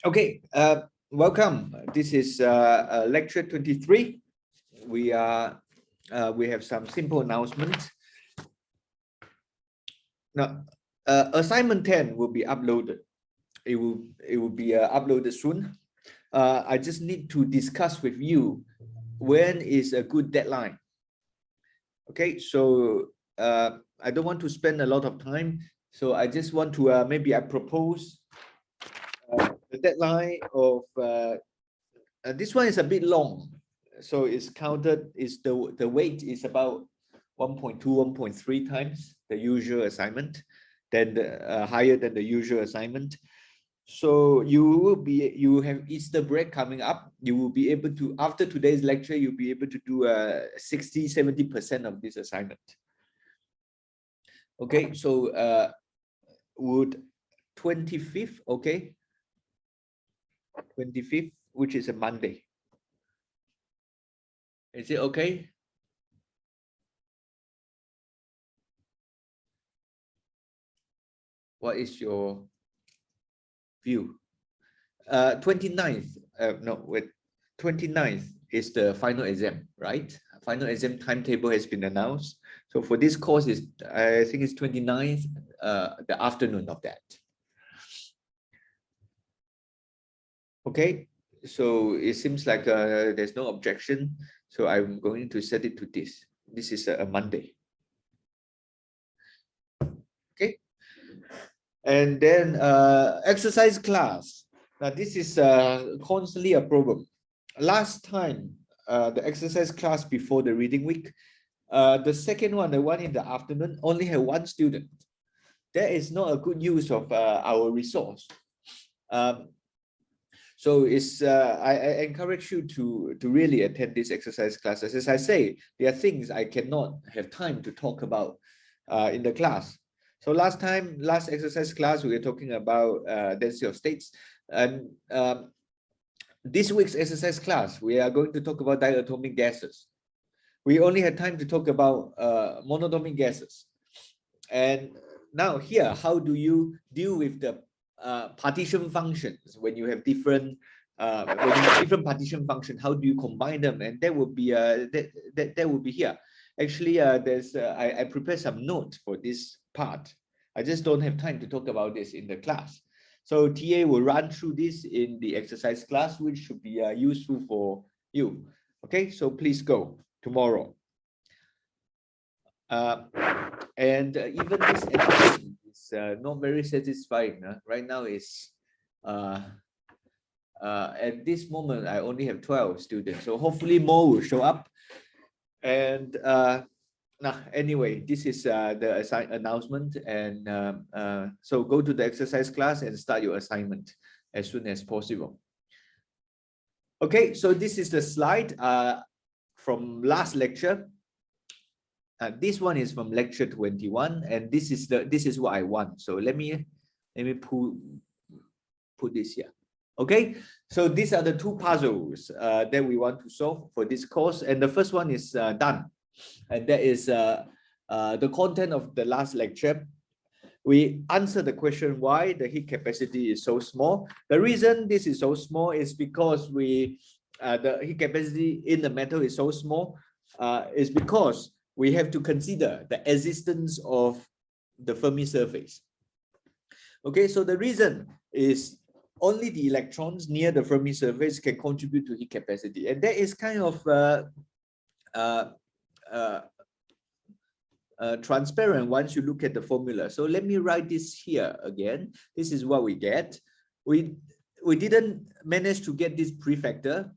Okay, welcome. This is lecture 23. We have some simple announcements. Now, assignment 10 will be uploaded. It will be uploaded soon. I just need to discuss with you when is a good deadline. Okay, so I don't want to spend a lot of time. So I just want to maybe I propose the deadline of this one is a bit long, so it's counted. Is the weight is about 1.2, 1.3 times the usual assignment, then higher than the usual assignment. So you have Easter break coming up. You will be able to, after today's lecture, you'll be able to do 60-70% of this assignment. Okay, so would 25th, okay, 25th, which is a Monday. Is it okay? What is your view? 29th, no, wait, 29th is the final exam, right? Final exam timetable has been announced. So for this course is, I think it's 29th, the afternoon of that. Okay, so it seems like there's no objection. So I'm going to set it to this. This is a Monday. Okay. And then exercise class. Now this is constantly a problem. Last time, the exercise class before the reading week, the second one, the one in the afternoon, only had one student. That is not a good use of our resource. So it's I encourage you to really attend these exercise classes. As I say, there are things I cannot have time to talk about in the class. So last exercise class, we were talking about density of states. And this week's exercise class, we are going to talk about diatomic gases. We only had time to talk about monatomic gases. And now here, how do you deal with the partition functions when you have different partition function? How do you combine them? And that would be that would be here. Actually, there's I prepared some notes for this part. I just don't have time to talk about this in the class. So TA will run through this in the exercise class, which should be useful for you. Okay, so please go tomorrow. And even this education is not very satisfying. Right now is at this moment I only have 12 students, so hopefully more will show up. And anyway, this is the announcement, and so go to the exercise class and start your assignment as soon as possible. Okay, so this is the slide from last lecture. This one is from lecture 21, and this is what I want. So let me put this here. Okay, so these are the two puzzles that we want to solve for this course, and the first one is done, and that is the content of the last lecture. We answer the question why the heat capacity is so small. The reason this is so small is because the heat capacity in the metal is so small is because we have to consider the existence of the Fermi surface. Okay, so the reason is only the electrons near the Fermi surface can contribute to heat capacity, and that is kind of transparent once you look at the formula. So let me write this here again. This is what we get. We didn't manage to get this prefactor,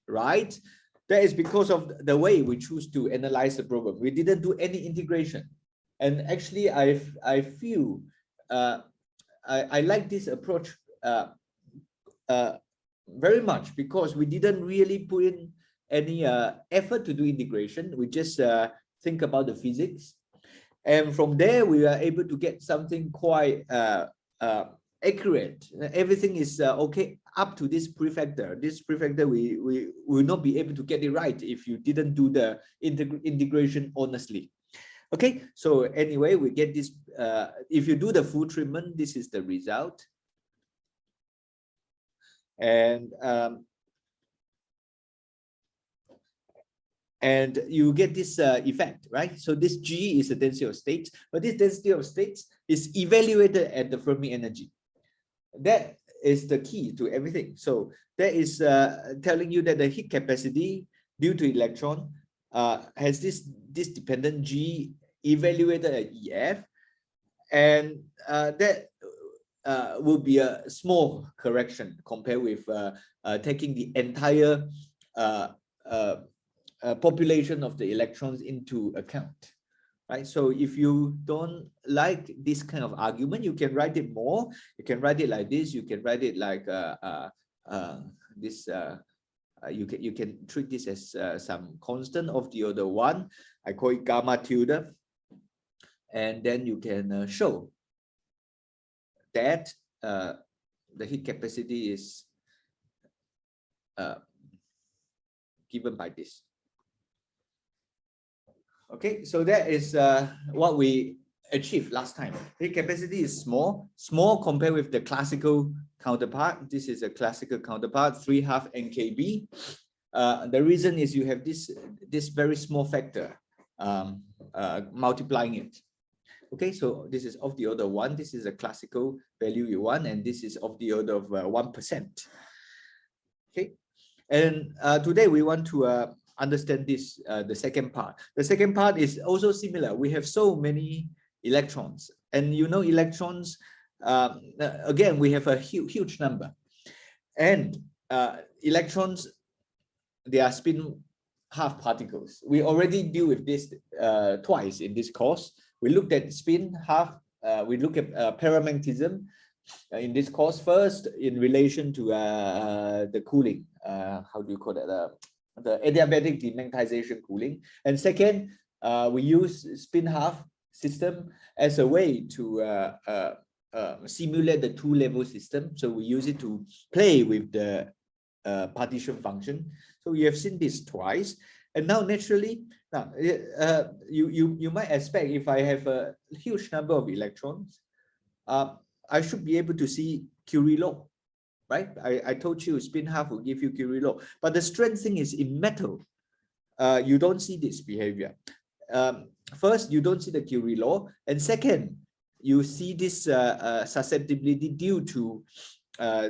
right? That is because of the way we choose to analyze the problem. We didn't do any integration. And actually, I feel I like this approach very much, because we didn't really put in any effort to do integration. We just think about the physics. And from there, we are able to get something quite accurate. Everything is okay up to this prefactor. This prefactor, we will not be able to get it right if you didn't do the integration honestly. Okay, so anyway, we get this. If you do the full treatment, this is the result. and you get this effect, right? So this G is the density of states, but this density of states is evaluated at the Fermi energy. That is the key to everything. So that is telling you that the heat capacity due to electron has this dependent G evaluated at EF, and that will be a small correction compared with taking the entire population of the electrons into account, right? So if you don't like this kind of argument, you can write it more. You can write it like this. You can write it like this. You can treat this as some constant of the order 1. I call it gamma tilde, and then you can show that the heat capacity is given by this. Okay, so that is what we achieved last time. The capacity is small compared with the classical counterpart. This is a classical counterpart, 3/2 NKB. The reason is you have this very small factor multiplying it. Okay, so this is of the order 1. This is a classical value you want, and this is of the order of 1%. Okay, and today we want to understand this, the second part. The second part is also similar. We have so many electrons, and you know electrons, again, we have a huge number. And electrons, they are spin half particles. We already deal with this twice in this course. We looked at spin half, we look at paramagnetism in this course, first in relation to the cooling, how do you call that? The adiabatic demagnetization cooling. And second, we use spin half system as a way to simulate the two-level system. So we use it to play with the partition function. So you have seen this twice. And now naturally, now you might expect if I have a huge number of electrons, I should be able to see Curie law. Right? I told you spin half will give you Curie law. But the strange thing is in metal, you don't see this behavior. First, you don't see the Curie law. And second, you see this susceptibility due to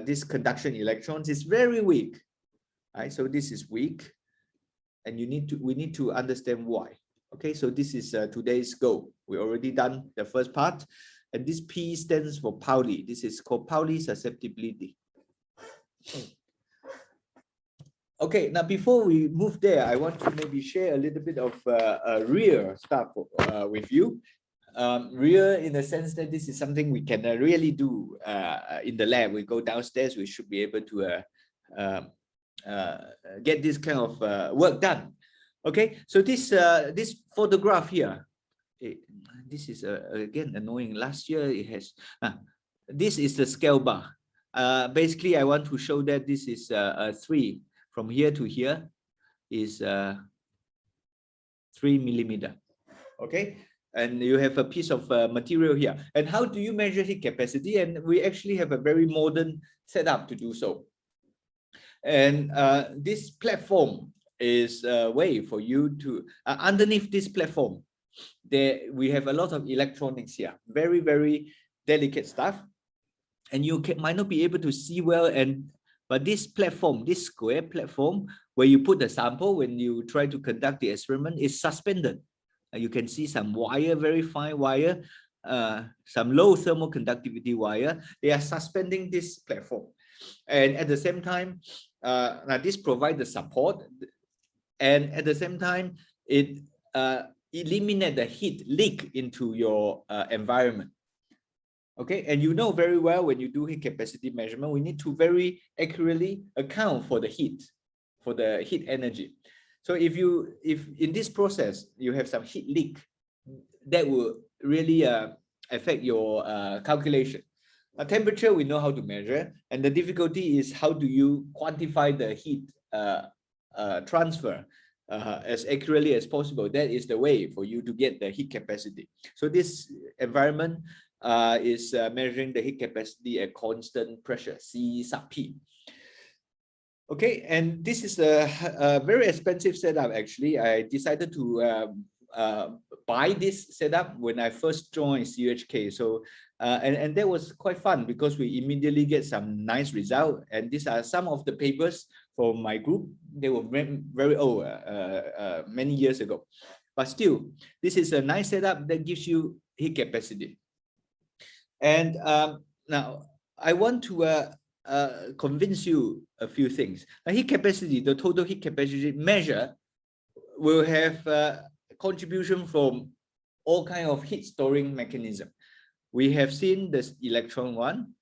this conduction electrons is very weak. Right? So this is weak. And we need to understand why. Okay, so this is today's goal. We already done the first part. And this P stands for Pauli. This is called Pauli susceptibility. Okay, now before we move there, I want to maybe share a little bit of real stuff with you. Real in the sense that this is something we can really do in the lab. We go downstairs, we should be able to get this kind of work done. Okay, so this photograph here, this is again annoying. Last year it has, this is the scale bar. Basically, I want to show that this is 3 from here to here is 3 millimeter. Okay, and you have a piece of material here. And how do you measure heat capacity? And we actually have a very modern setup to do so. And this platform is a way for you to underneath this platform. There we have a lot of electronics here, very delicate stuff. And you might not be able to see well, but this platform, this square platform where you put the sample when you try to conduct the experiment is suspended. You can see some wire, very fine wire, some low thermal conductivity wire. They are suspending this platform. And at the same time, now this provides the support. And at the same time, it eliminates the heat leak into your environment. Okay, and you know very well when you do heat capacity measurement, we need to very accurately account for the heat energy. So if in this process you have some heat leak, that will really affect your calculation. Temperature we know how to measure, and the difficulty is how do you quantify the heat transfer as accurately as possible. That is the way for you to get the heat capacity. So this environment is measuring the heat capacity at constant pressure, C sub P. Okay, and this is a very expensive setup. Actually, I decided to buy this setup when I first joined CUHK. So, and that was quite fun because we immediately get some nice result. And these are some of the papers from my group. They were very old, many years ago. But still, this is a nice setup that gives you heat capacity. And now I want to convince you a few things. Now, heat capacity, the total heat capacity measure will have contribution from all kind of heat storing mechanism. We have seen this electron one,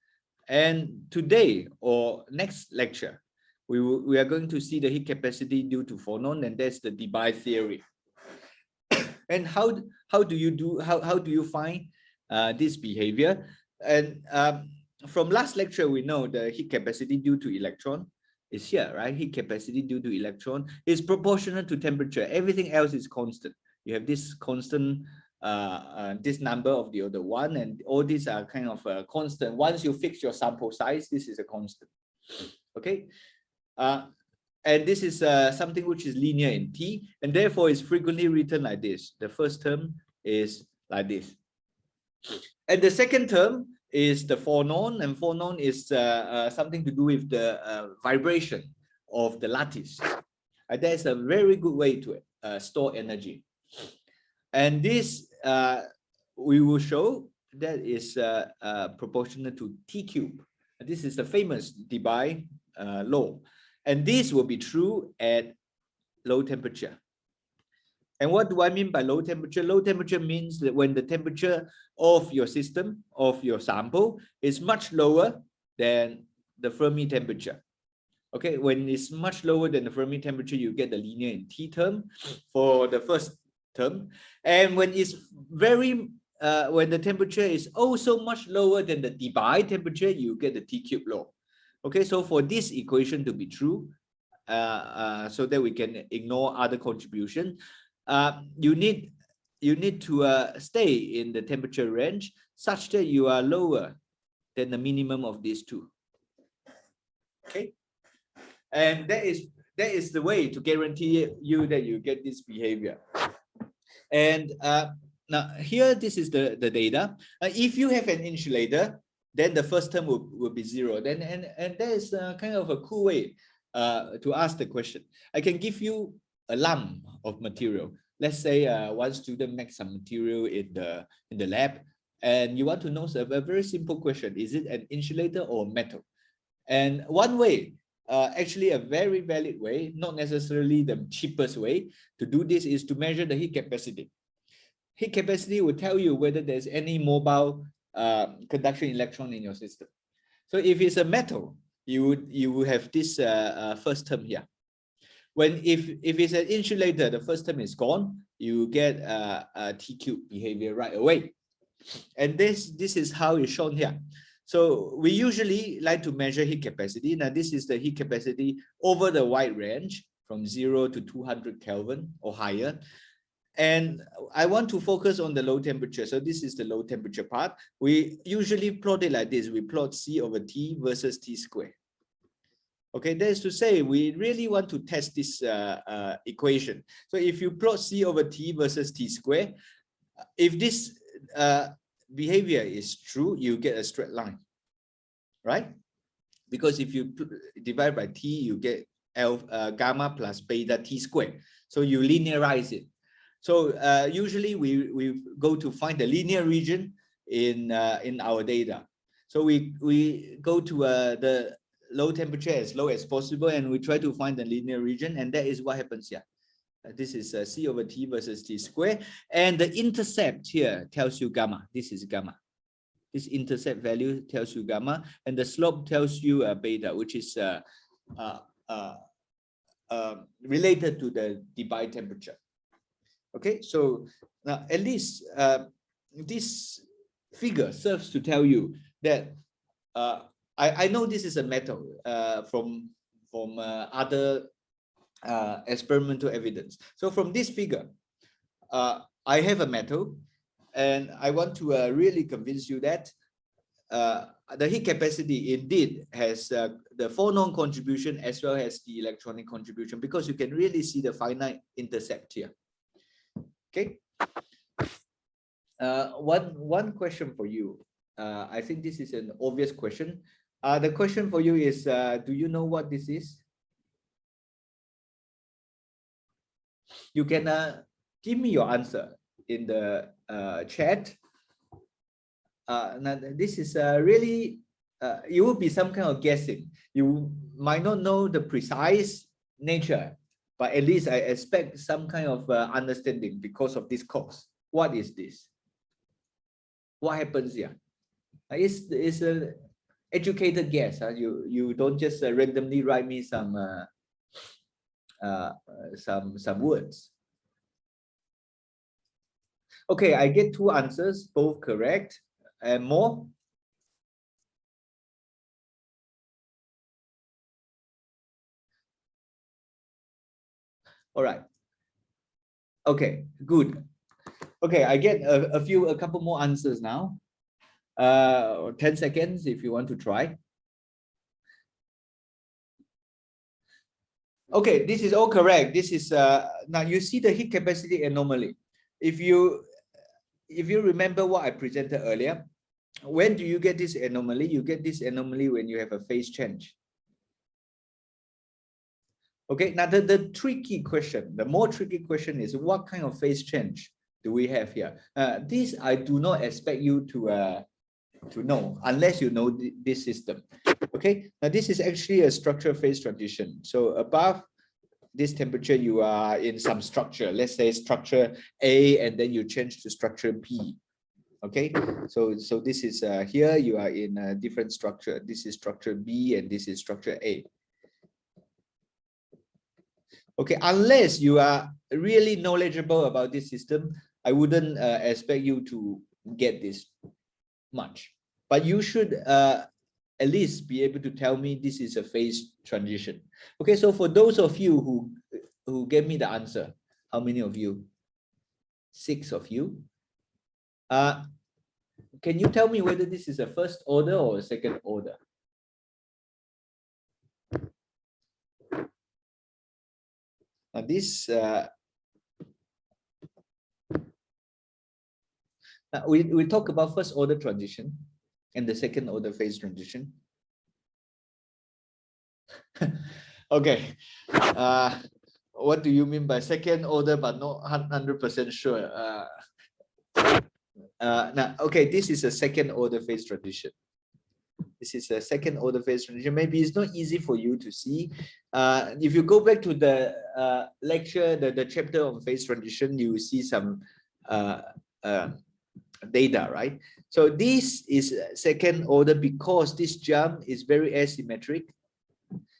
and today or next lecture, we are going to see the heat capacity due to phonon, and that's the Debye theory. And how do you find this behavior? And from last lecture, we know the heat capacity due to electron is here, right? Heat capacity due to electron is proportional to temperature. Everything else is constant. You have this constant, this number of the other one, and all these are kind of constant. Once you fix your sample size, this is a constant. Okay. And this is something which is linear in T, and therefore is frequently written like this. The first term is like this. And the second term is the phonon, and phonon is something to do with the vibration of the lattice. That is a very good way to store energy. And this we will show that is proportional to T cube. This is the famous Debye law. And this will be true at low temperature. And what do I mean by low temperature? Low temperature means that when the temperature of your system, of your sample, is much lower than the Fermi temperature. Okay, when it's much lower than the Fermi temperature, you get the linear in T term for the first term. And when it's very, when the temperature is also much lower than the Debye temperature, you get the T cube law. Okay, so for this equation to be true, so that we can ignore other contribution, you need to stay in the temperature range such that you are lower than the minimum of these two. Okay, and that is the way to guarantee you that you get this behavior. And now here, this is the data. If you have an insulator, then the first term will be 0. Then and that is kind of a cool way to ask the question. I can give you a lump of material. Let's say one student makes some material in the lab, and you want to know a very simple question: is it an insulator or metal? And one way, actually a very valid way, not necessarily the cheapest way to do this, is to measure the heat capacity. Heat capacity will tell you whether there's any mobile conduction electron in your system. So if it's a metal, you would have this first term here. When if it's an insulator, the first term is gone, you get a T cube behavior right away. And this is how it's shown here. So we usually like to measure heat capacity. Now this is the heat capacity over the wide range from 0 to 200 Kelvin or higher. And I want to focus on the low temperature. So this is the low temperature part. We usually plot it like this. We plot C over T versus T squared. Okay, that is to say, we really want to test this equation. So if you plot C over T versus T squared, if this behavior is true, you get a straight line, right? Because if you divide by T, you get gamma plus beta T squared. So you linearize it. So usually we go to find the linear region in our data. So we go to the low temperature as low as possible, and we try to find the linear region, and that is what happens here. This is C over T versus T squared, and the intercept here tells you gamma. This is gamma. This intercept value tells you gamma, and the slope tells you beta, which is related to the Debye temperature. Okay, so now at least this figure serves to tell you that I know this is a metal from other experimental evidence. So from this figure, I have a metal, and I want to really convince you that the heat capacity indeed has the phonon contribution as well as the electronic contribution, because you can really see the finite intercept here. Okay. One question for you. I think this is an obvious question. The question for you is, do you know what this is? You can give me your answer in the chat. Now this is really, it will be some kind of guessing. You might not know the precise nature, but at least I expect some kind of understanding because of this course. What is this? What happens here? It's an educated guess. You don't just randomly write me some words. Okay, I get 2 answers, both correct. And more? All right. Okay, good. Okay, I get a couple more answers now. 10 seconds if you want to try. Okay, this is all correct. This is now you see the heat capacity anomaly. If you remember what I presented earlier, when do you get this anomaly? You get this anomaly when you have a phase change. Okay, now the tricky question, the more tricky question is, what kind of phase change do we have here? This I do not expect you to know unless you know this system. Okay, now this is actually a structure phase transition. So above this temperature, you are in some structure, let's say structure A, and then you change to structure B. Okay, so this is here you are in a different structure. This is structure B and this is structure A. Okay, unless you are really knowledgeable about this system, I wouldn't expect you to get this much. But you should at least be able to tell me this is a phase transition. Okay, so for those of you who gave me the answer, how many of you? 6 of you. Can you tell me whether this is a first order or a second order? Now this we talk about first order transition and the second order phase transition. Okay, what do you mean by second order but not 100% sure? Now, okay, this is a second order phase transition. This is a second order phase transition. Maybe it's not easy for you to see. If you go back to the lecture, the chapter on phase transition, you will see some data, right? So this is second order because this jump is very asymmetric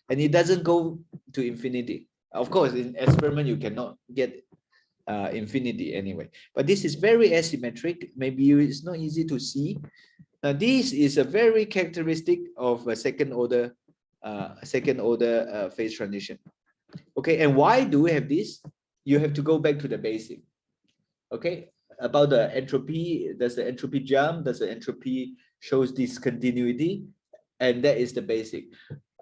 and it doesn't go to infinity. Of course, in experiment, you cannot get infinity anyway, but this is very asymmetric. Maybe it's not easy to see. Now, this is a very characteristic of a second order phase transition. Okay, and why do we have this? You have to go back to the basic. Okay, about the entropy. Does the entropy jump? Does the entropy shows discontinuity? And that is the basic.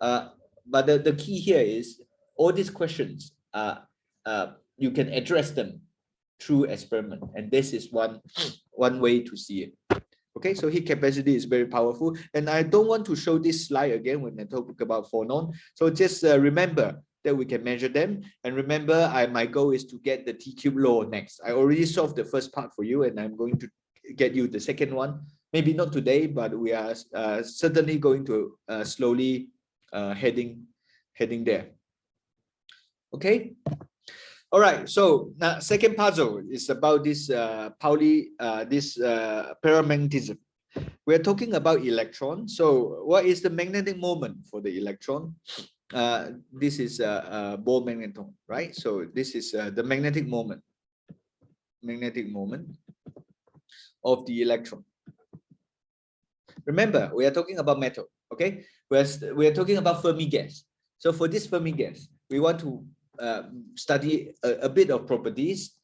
But the key here is all these questions. You can address them through experiment, and this is one way to see it. Okay, so heat capacity is very powerful, and I don't want to show this slide again when I talk about phonon. So just remember that we can measure them, and remember, my goal is to get the T-cube law next. I already solved the first part for you, and I'm going to get you the second one. Maybe not today, but we are certainly going to slowly heading there. Okay. All right, so now second puzzle is about this paramagnetism. We're talking about electron. So what is the magnetic moment for the electron? This is a ball magneton, right? So this is the magnetic moment of the electron. Remember, we are talking about metal, okay? We are talking about Fermi gas. So for this Fermi gas, we want to study a bit of properties,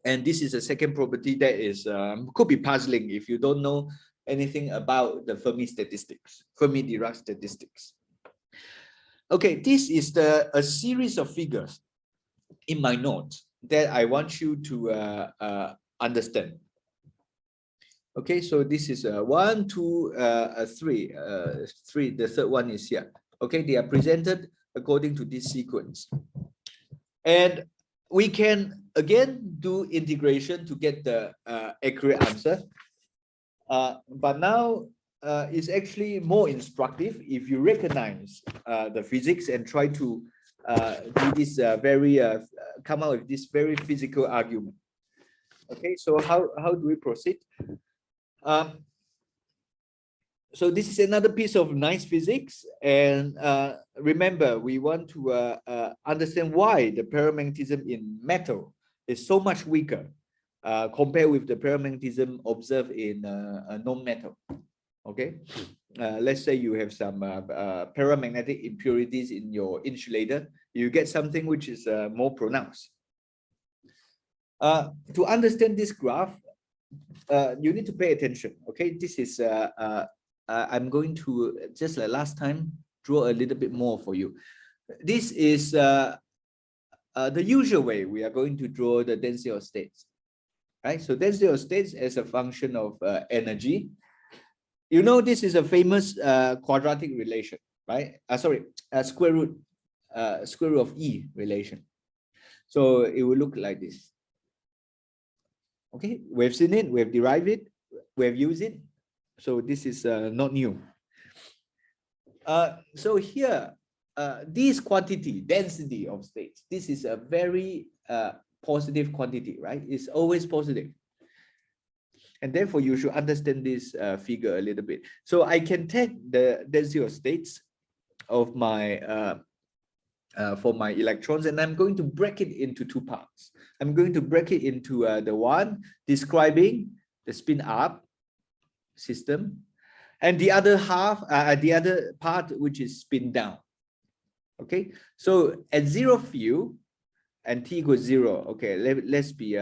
and this is a second property that is could be puzzling if you don't know anything about the Fermi statistics, Fermi-Dirac statistics. Okay, this is a series of figures in my notes that I want you to understand. Okay, so this is 1, 2, 3. 3. The third one is here. Okay, they are presented according to this sequence, and we can again do integration to get the accurate answer. But now it's actually more instructive if you recognize the physics and try to do this come out with this very physical argument. Okay, so how do we proceed? So this is another piece of nice physics, and remember, we want to understand why the paramagnetism in metal is so much weaker compared with the paramagnetism observed in a non-metal. Okay, let's say you have some paramagnetic impurities in your insulator, you get something which is more pronounced. To understand this graph, you need to pay attention. Okay, this is I'm going to, just like last time, draw a little bit more for you. This is the usual way we are going to draw the density of states, right? So density of states as a function of energy. You know, this is a famous quadratic relation, right? Square root of E relation. So it will look like this. Okay, we've seen it, we've derived it, we've used it. So this is not new. So here, this quantity, density of states, this is a very positive quantity, right? It's always positive. And therefore, you should understand this figure a little bit. So I can take the density of states of my for my electrons, and I'm going to break it into two parts. I'm going to break it into the one describing the spin up system, and the other half, the other part which is spin down. Okay, so at zero field and t equals 0. Okay, let's be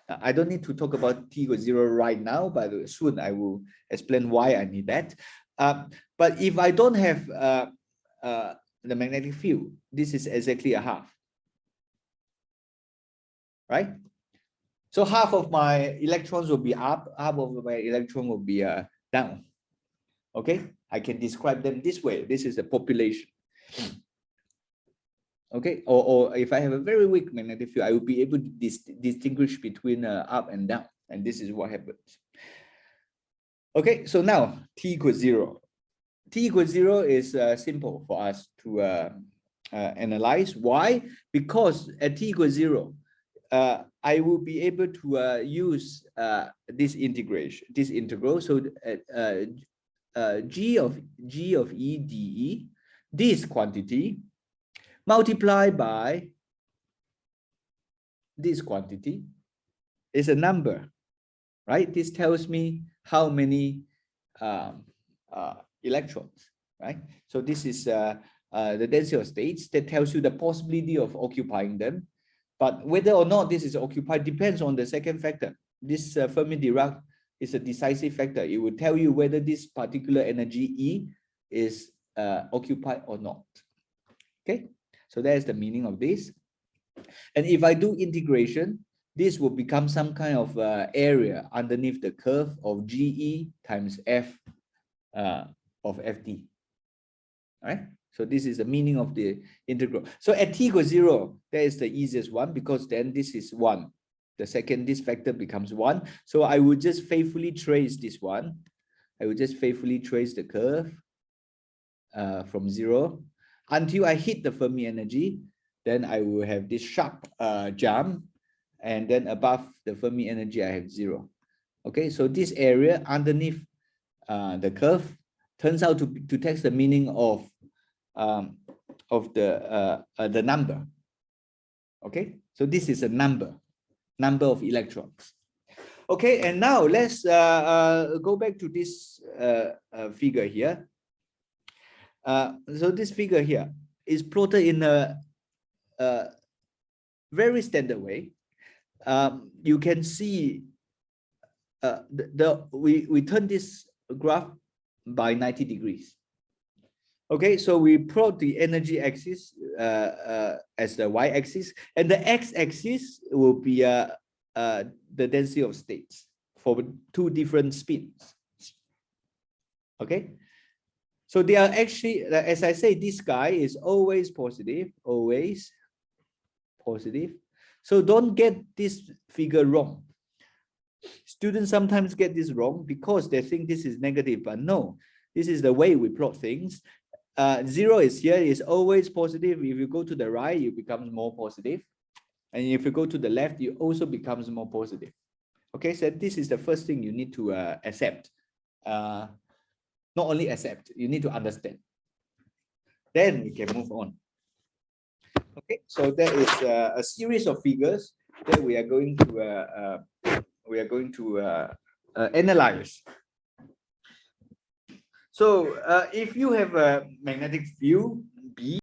I don't need to talk about t equals 0 right now, but soon I will explain why I need that. But if I don't have the magnetic field, this is exactly a half, right? So half of my electrons will be up, half of my electron will be down. Okay, I can describe them this way. This is a population. Okay, or if I have a very weak magnetic field, I will be able to distinguish between up and down, and this is what happens. Okay, so now t equals 0. T equals 0 is simple for us to analyze. Why? Because at t equals 0, I will be able to use this integral. So g of E dE, this quantity multiplied by this quantity is a number, right? This tells me how many electrons, right? So this is the density of states that tells you the possibility of occupying them. But whether or not this is occupied depends on the second factor. This Fermi-Dirac is a decisive factor. It will tell you whether this particular energy E is occupied or not. Okay, so that is the meaning of this. And if I do integration, this will become some kind of area underneath the curve of GE times F of FD. All right. So this is the meaning of the integral. So at t equals 0, that is the easiest one, because then this is 1. The second, this factor becomes 1. So I will just faithfully trace this one. I will just faithfully trace the curve from 0 until I hit the Fermi energy. Then I will have this sharp jump, and then above the Fermi energy, I have 0. Okay, so this area underneath the curve turns out to text the meaning of the number. Okay, so this is a number of electrons. Okay, and now let's go back to this figure here. So this figure here is plotted in a very standard way. You can see we turn this graph by 90 degrees. Okay, so we plot the energy axis as the y-axis, and the x-axis will be the density of states for two different spins. Okay, so they are actually, as I say, this guy is always positive, always positive. So don't get this figure wrong. Students sometimes get this wrong because they think this is negative, but no, this is the way we plot things. 0 is here, is always positive. If you go to the right, it becomes more positive. And if you go to the left, it also becomes more positive. Okay, so this is the first thing you need to accept. Not only accept, you need to understand. Then we can move on. Okay, so there is a series of figures that we are going to analyze. So if you have a magnetic field B,